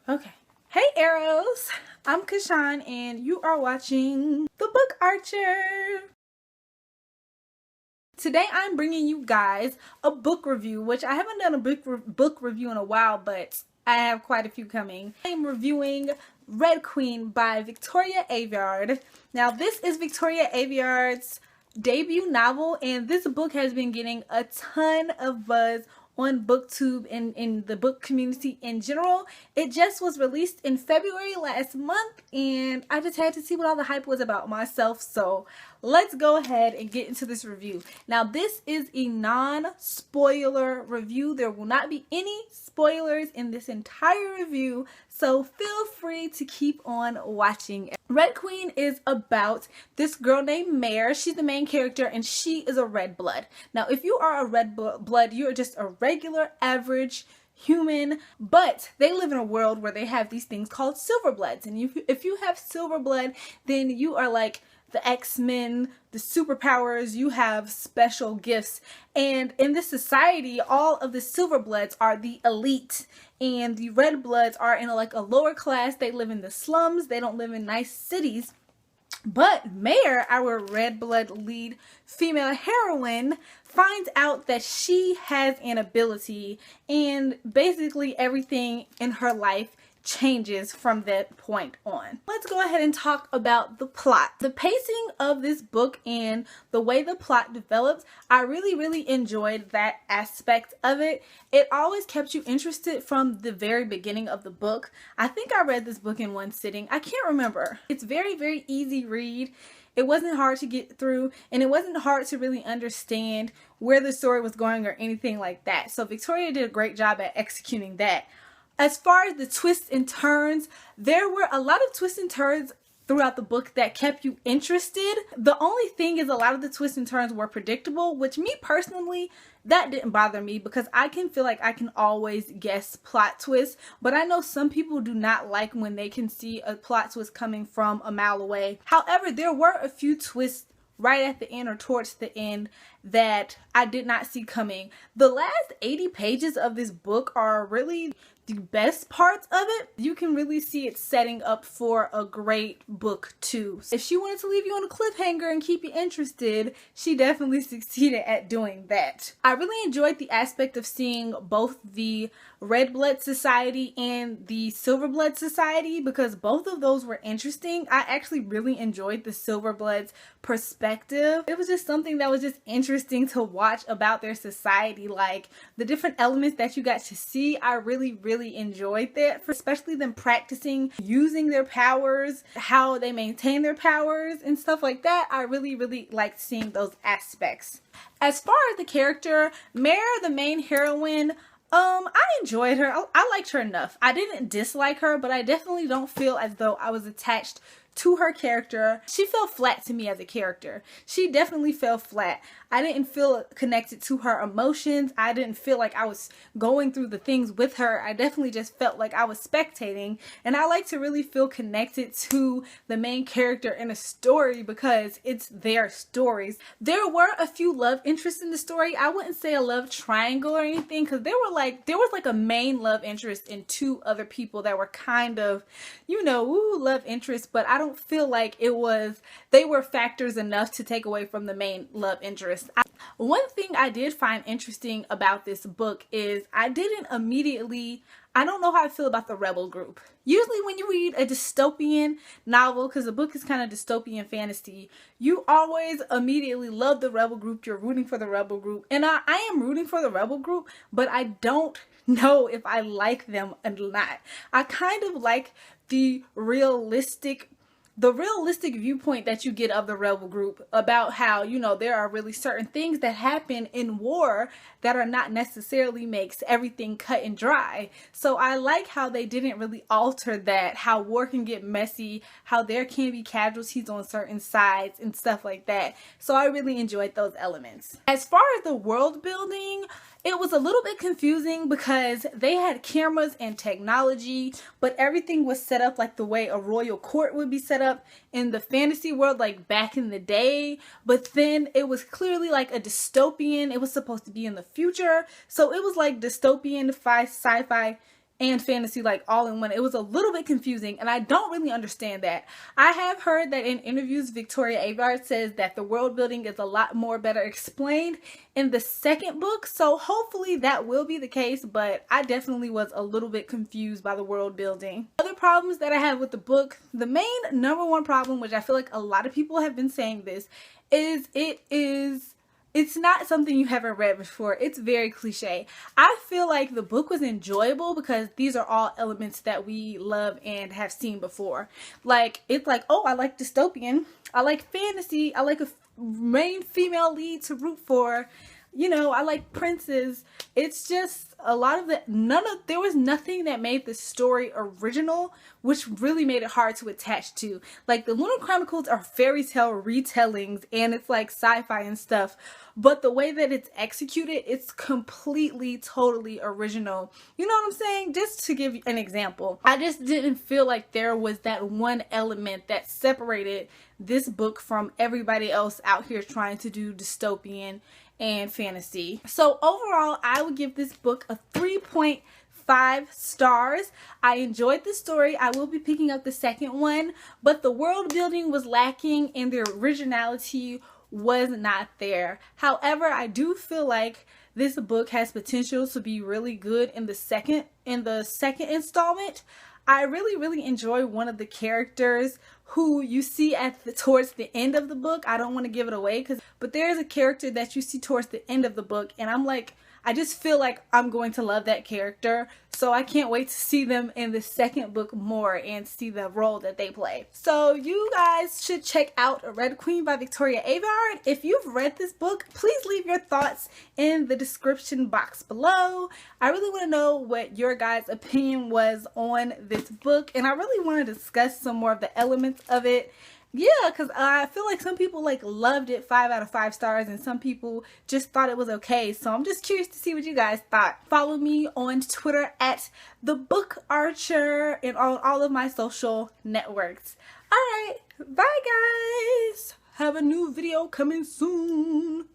Okay. Hey Arrows, I'm Kashan and you are watching The Book Archer. Today I'm bringing you guys a book review, which I haven't done a book review in a while, but I have quite a few coming. I'm reviewing Red Queen by Victoria Aveyard. Now this is Victoria Aveyard's debut novel, and this book has been getting a ton of buzz on BookTube and in the book community in general. It just was released in February last month, and I just had to see what all the hype was about myself, so let's go ahead and get into this review. Now this is a non-spoiler review. There will not be any spoilers in this entire review, so feel free to keep on watching. Red Queen is about this girl named Mare. She's the main character and she is a red blood. Now if you are a red blood, you're just a regular average human, but they live in a world where they have these things called silver bloods, and if you have silver blood, then you are like the X-Men, the superpowers, you have special gifts. And in this society, all of the silver bloods are the elite, and the red bloods are in like a lower class. They live in the slums, they don't live in nice cities. But Mare, our red blood lead female heroine, finds out that she has an ability, and basically everything in her life changes from that point on. Let's go ahead and talk about the plot. The pacing of this book and the way the plot develops, I really enjoyed that aspect of it. It always kept you interested from the very beginning of the book. I think I read this book in one sitting. I can't remember. It's very easy read. It wasn't hard to get through, and it wasn't hard to really understand where the story was going or anything like that. So Victoria did a great job at executing that. As far as the twists and turns, there were a lot of twists and turns throughout the book that kept you interested. The only thing is a lot of the twists and turns were predictable, which me personally, that didn't bother me because I can feel like I can always guess plot twists, but I know some people do not like when they can see a plot twist coming from a mile away. However, there were a few twists right at the end or towards the end that I did not see coming. The last 80 pages of this book are really the best parts of it. You can really see it setting up for a great book too. If she wanted to leave you on a cliffhanger and keep you interested, she definitely succeeded at doing that. I really enjoyed the aspect of seeing both the Red Blood Society and the Silver Blood Society because both of those were interesting. I actually really enjoyed the Silver Bloods perspective. It was just something that was just interesting to watch about their society, like the different elements that you got to see. I really enjoyed that, especially them practicing using their powers, how they maintain their powers and stuff like that. I really liked seeing those aspects. As far as the character, Mare, the main heroine, I enjoyed her. I liked her enough. I didn't dislike her, but I definitely don't feel as though I was attached to her character. She felt flat to me as a character. She definitely fell flat. I didn't feel connected to her emotions. I didn't feel like I was going through the things with her. I definitely just felt like I was spectating, and I like to really feel connected to the main character in a story because it's their stories. There were a few love interests in the story. I wouldn't say a love triangle or anything because there was like a main love interest and two other people that were kind of, you know, love interests, but I don't feel like they were factors enough to take away from the main love interest. One thing I did find interesting about this book is I don't know how I feel about the rebel group. Usually when you read a dystopian novel, because the book is kind of dystopian fantasy, you always immediately love the rebel group. You're rooting for the rebel group. And I am rooting for the rebel group, but I don't know if I like them or not. I kind of like the realistic viewpoint that you get of the rebel group about how, you know, there are really certain things that happen in war that are not necessarily makes everything cut and dry. So I like how they didn't really alter that, how war can get messy, how there can be casualties on certain sides and stuff like that. So I really enjoyed those elements. As far as the world building, it was a little bit confusing because they had cameras and technology, but everything was set up like the way a royal court would be set up in the fantasy world, like back in the day. But then it was clearly like a dystopian. It was supposed to be in the future. So it was like dystopian sci-fi and fantasy like all in one. It was a little bit confusing, and I don't really understand that. I have heard that in interviews, Victoria Aveyard says that the world building is a lot more better explained in the second book, so hopefully that will be the case, but I definitely was a little bit confused by the world building. Other problems that I have with the book, the main number one problem, which I feel like a lot of people have been saying this, is it's not something you haven't read before. It's very cliche. I feel like the book was enjoyable because these are all elements that we love and have seen before. Like, it's like, oh, I like dystopian. I like fantasy. I like a main female lead to root for. You know, I like princes. It's just a lot of there was nothing that made the story original, which really made it hard to attach to. Like, the Lunar Chronicles are fairy tale retellings and it's like sci-fi and stuff, but the way that it's executed, it's completely, totally original. You know what I'm saying? Just to give you an example, I just didn't feel like there was that one element that separated this book from everybody else out here trying to do dystopian and fantasy. So overall, I would give this book a 3.5 stars. I enjoyed the story. I will be picking up the second one, but the world building was lacking and the originality was not there. However, I do feel like this book has potential to be really good in the second installment. I really enjoy one of the characters who you see towards the end of the book. I don't want to give it away, but there's a character that you see towards the end of the book, and I'm like, I just feel like I'm going to love that character. So I can't wait to see them in the second book more and see the role that they play. So you guys should check out Red Queen by Victoria Aveyard. If you've read this book, please leave your thoughts in the description box below. I really want to know what your guys' opinion was on this book, and I really want to discuss some more of the elements of it. Yeah, because I feel like some people like loved it 5 out of 5 stars and some people just thought it was okay. So I'm just curious to see what you guys thought. Follow me on Twitter at @TheBookArcher and on all of my social networks. Alright, bye guys! Have a new video coming soon.